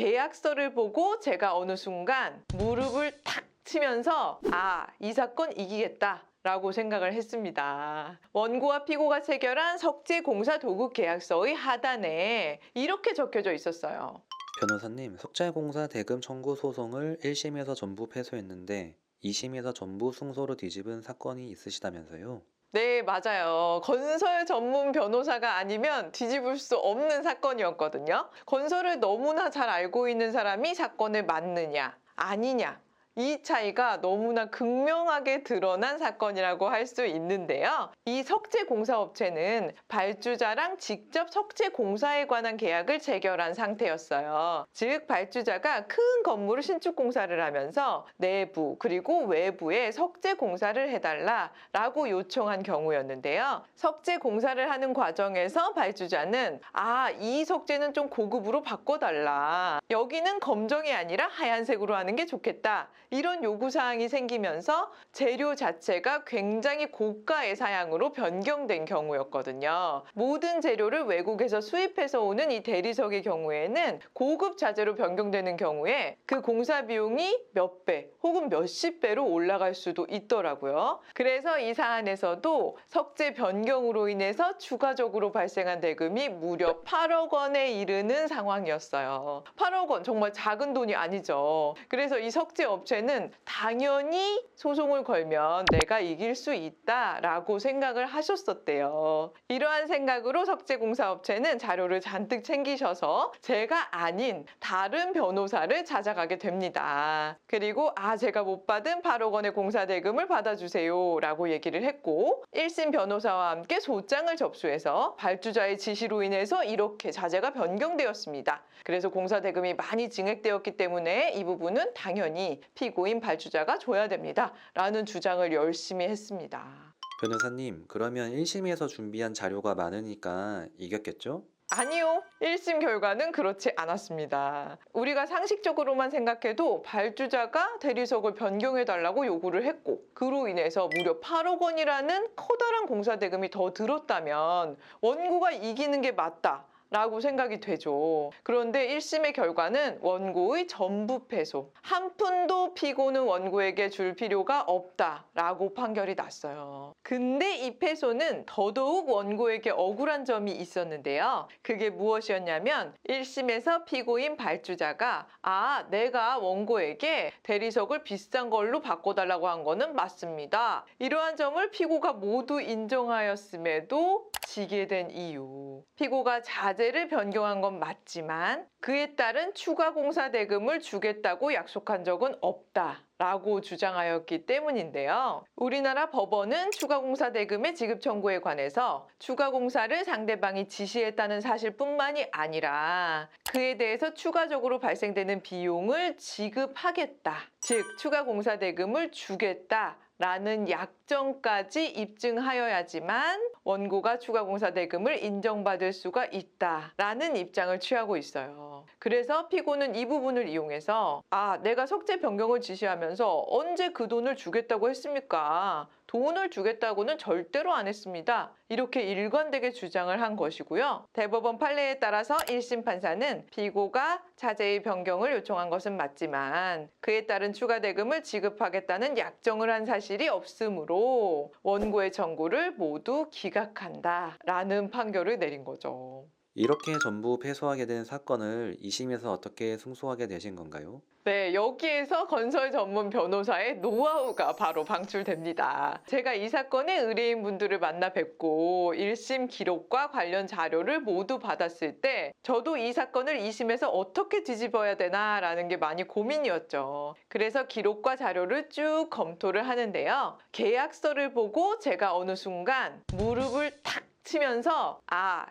계약서를 보고 제가 어느 순간 무릎을 탁 치면서 이 사건 이기겠다 라고 생각을 했습니다. 원고와 피고가 체결한 석재공사도급계약서의 하단에 이렇게 적혀져 있었어요. 변호사님, 석재공사 대금 청구 소송을 1심에서 전부 패소했는데 2심에서 전부 승소로 뒤집은 사건이 있으시다면서요? 네, 맞아요. 건설 전문 변호사가 아니면 뒤집을 수 없는 사건이었거든요. 건설을 너무나 잘 알고 있는 사람이 사건을 맡느냐, 아니냐. 이 차이가 너무나 극명하게 드러난 사건이라고 할 수 있는데요. 이 석재공사업체는 발주자랑 직접 석재공사에 관한 계약을 체결한 상태였어요. 즉 발주자가 큰 건물을 신축공사를 하면서 내부 그리고 외부에 석재공사를 해달라라고 요청한 경우였는데요. 석재공사를 하는 과정에서 발주자는 이 석재는 좀 고급으로 바꿔달라. 여기는 검정이 아니라 하얀색으로 하는 게 좋겠다. 이런 요구사항이 생기면서 재료 자체가 굉장히 고가의 사양으로 변경된 경우였거든요. 모든 재료를 외국에서 수입해서 오는 이 대리석의 경우에는 고급 자재로 변경되는 경우에 그 공사 비용이 몇 배 혹은 몇십 배로 올라갈 수도 있더라고요. 그래서 이 사안에서도 석재 변경으로 인해서 추가적으로 발생한 대금이 무려 8억 원에 이르는 상황이었어요. 8억 원 정말 작은 돈이 아니죠. 그래서 이 석재 업체는 당연히 소송을 걸면 내가 이길 수 있다라고 생각을 하셨었대요. 이러한 생각으로 석재공사업체는 자료를 잔뜩 챙기셔서 제가 아닌 다른 변호사를 찾아가게 됩니다. 그리고 제가 못 받은 8억 원의 공사 대금을 받아주세요 라고 얘기를 했고 1심 변호사와 함께 소장을 접수해서 발주자의 지시로 인해서 이렇게 자재가 변경되었습니다. 그래서 공사 대금이 많이 증액되었기 때문에 이 부분은 당연히 피고인 발주자가 줘야 됩니다 라는 주장을 열심히 했습니다. 변호사님, 그러면 1심에서 준비한 자료가 많으니까 이겼겠죠? 아니요. 1심 결과는 그렇지 않았습니다. 우리가 상식적으로만 생각해도 발주자가 대리석을 변경해달라고 요구를 했고 그로 인해서 무려 8억 원이라는 커다란 공사 대금이 더 들었다면 원고가 이기는 게 맞다. 라고 생각이 되죠. 그런데 1심의 결과는 원고의 전부 패소. 한 푼도 피고는 원고에게 줄 필요가 없다라고 판결이 났어요. 근데 이 패소는 더더욱 원고에게 억울한 점이 있었는데요. 그게 무엇이었냐면 1심에서 피고인 발주자가 내가 원고에게 대리석을 비싼 걸로 바꿔달라고 한 거는 맞습니다. 이러한 점을 피고가 모두 인정하였음에도 지게 된 이유. 피고가 자재를 변경한 건 맞지만 그에 따른 추가 공사 대금을 주겠다고 약속한 적은 없다라고 주장하였기 때문인데요. 우리나라 법원은 추가 공사 대금의 지급 청구에 관해서 추가 공사를 상대방이 지시했다는 사실뿐만이 아니라 그에 대해서 추가적으로 발생되는 비용을 지급하겠다. 즉 추가 공사 대금을 주겠다. 라는 약정까지 입증하여야지만 원고가 추가 공사 대금을 인정받을 수가 있다라는 입장을 취하고 있어요. 그래서 피고는 이 부분을 이용해서 내가 석재 변경을 지시하면서 언제 그 돈을 주겠다고 했습니까? 돈을 주겠다고는 절대로 안 했습니다. 이렇게 일관되게 주장을 한 것이고요. 대법원 판례에 따라서 1심 판사는 피고가 자재의 변경을 요청한 것은 맞지만 그에 따른 추가 대금을 지급하겠다는 약정을 한 사실이 없으므로 원고의 청구를 모두 기각한다라는 판결을 내린 거죠. 이렇게 전부 패소하게 된 사건을 2심에서 어떻게 승소하게 되신 건가요? 네, 여기에서 건설 전문 변호사의 노하우가 바로 방출됩니다. 제가 이 사건의 의뢰인분들을 만나 뵙고 1심 기록과 관련 자료를 모두 받았을 때 저도 이 사건을 2심에서 어떻게 뒤집어야 되나라는 게 많이 고민이었죠. 그래서 기록과 자료를 쭉 검토를 하는데요. 계약서를 보고 제가 어느 순간 무릎을 탁 치면서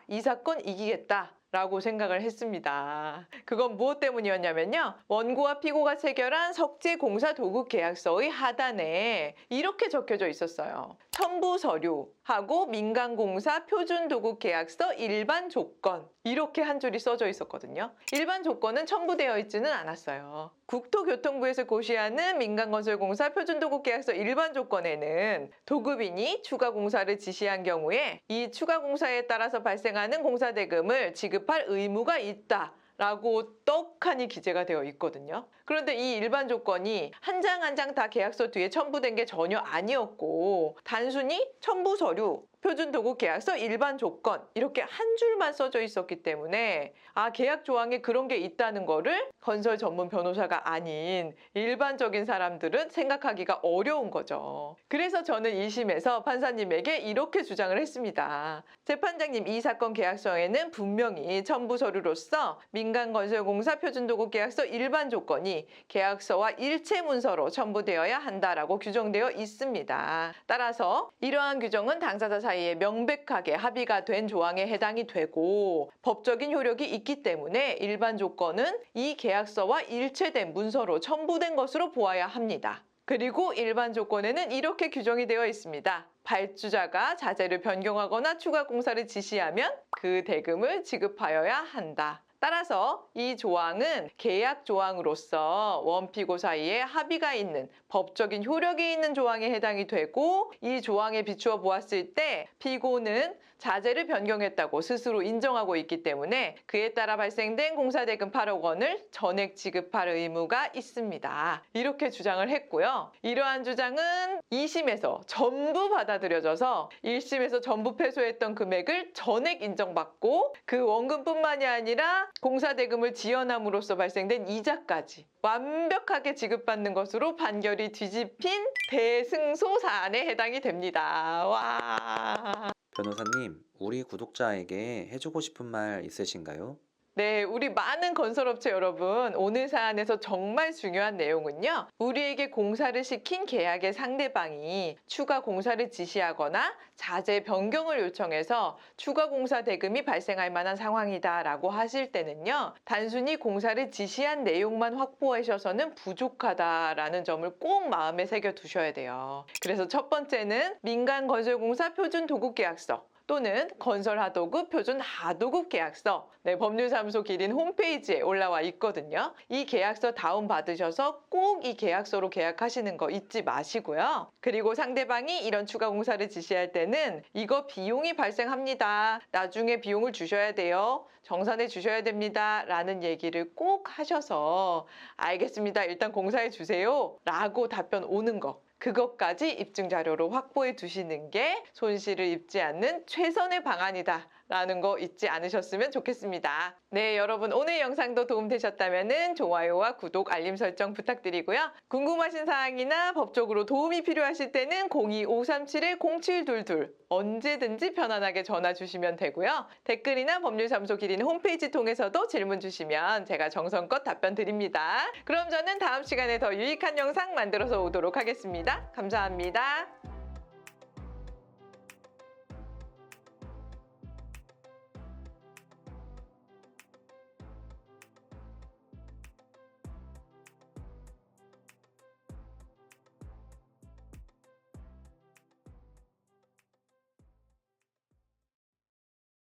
이 사건 이기겠다. 라고 생각을 했습니다. 그건 무엇 때문이었냐면요. 원고와 피고가 체결한 석재공사도급계약서의 하단에 이렇게 적혀져 있었어요. 첨부 서류하고 민간공사 표준도급계약서 일반 조건 이렇게 한 줄이 써져 있었거든요. 일반 조건은 첨부되어 있지는 않았어요. 국토교통부에서 고시하는 민간건설공사 표준도급계약서 일반 조건에는 도급인이 추가공사를 지시한 경우에 이 추가공사에 따라서 발생하는 공사대금을 지급할 의무가 있다 라고 떡하니 기재가 되어 있거든요. 그런데 이 일반 조건이 한 장 한 장 다 계약서 뒤에 첨부된 게 전혀 아니었고 단순히 첨부 서류, 표준 도급 계약서 일반 조건 이렇게 한 줄만 써져 있었기 때문에 계약 조항에 그런 게 있다는 거를 건설 전문 변호사가 아닌 일반적인 사람들은 생각하기가 어려운 거죠. 그래서 저는 1심에서 판사님에게 이렇게 주장을 했습니다. 재판장님, 이 사건 계약서에는 분명히 첨부 서류로서 민간건설공사 표준도급 계약서 일반 조건이 계약서와 일체 문서로 첨부되어야 한다라고 규정되어 있습니다. 따라서 이러한 규정은 당사자 사이에 명백하게 합의가 된 조항에 해당이 되고 법적인 효력이 있기 때문에 일반 조건은 이 계약서와 일체된 문서로 첨부된 것으로 보아야 합니다. 그리고 일반 조건에는 이렇게 규정이 되어 있습니다. 발주자가 자재를 변경하거나 추가 공사를 지시하면 그 대금을 지급하여야 한다. 따라서 이 조항은 계약 조항으로서 원피고 사이에 합의가 있는 법적인 효력이 있는 조항에 해당이 되고 이 조항에 비추어 보았을 때 피고는 자재를 변경했다고 스스로 인정하고 있기 때문에 그에 따라 발생된 공사대금 8억 원을 전액 지급할 의무가 있습니다. 이렇게 주장을 했고요. 이러한 주장은 2심에서 전부 받아들여져서 1심에서 전부 패소했던 금액을 전액 인정받고 그 원금뿐만이 아니라 공사대금을 지연함으로써 발생된 이자까지 완벽하게 지급받는 것으로 판결이 뒤집힌 대승소 사안에 해당이 됩니다. 와. 변호사님, 우리 구독자에게 해주고 싶은 말 있으신가요? 네, 우리 많은 건설업체 여러분, 오늘 사안에서 정말 중요한 내용은요. 우리에게 공사를 시킨 계약의 상대방이 추가 공사를 지시하거나 자재 변경을 요청해서 추가 공사 대금이 발생할 만한 상황이다라고 하실 때는요. 단순히 공사를 지시한 내용만 확보하셔서는 부족하다라는 점을 꼭 마음에 새겨 두셔야 돼요. 그래서 첫 번째는 민간건설공사 표준도급계약서 또는 건설하도급 표준 하도급 계약서 법률사무소 기린 홈페이지에 올라와 있거든요. 이 계약서 다운받으셔서 꼭 이 계약서로 계약하시는 거 잊지 마시고요. 그리고 상대방이 이런 추가 공사를 지시할 때는 이거 비용이 발생합니다. 나중에 비용을 주셔야 돼요. 정산해 주셔야 됩니다. 라는 얘기를 꼭 하셔서 알겠습니다. 일단 공사해 주세요. 라고 답변 오는 거. 그것까지 입증 자료로 확보해 두시는 게 손실을 입지 않는 최선의 방안이다 라는 거 잊지 않으셨으면 좋겠습니다. 네, 여러분 오늘 영상도 도움되셨다면 좋아요와 구독, 알림 설정 부탁드리고요. 궁금하신 사항이나 법적으로 도움이 필요하실 때는 02537-0722 언제든지 편안하게 전화 주시면 되고요. 댓글이나 법률사무소 기린 홈페이지 통해서도 질문 주시면 제가 정성껏 답변 드립니다. 그럼 저는 다음 시간에 더 유익한 영상 만들어서 오도록 하겠습니다. 감사합니다.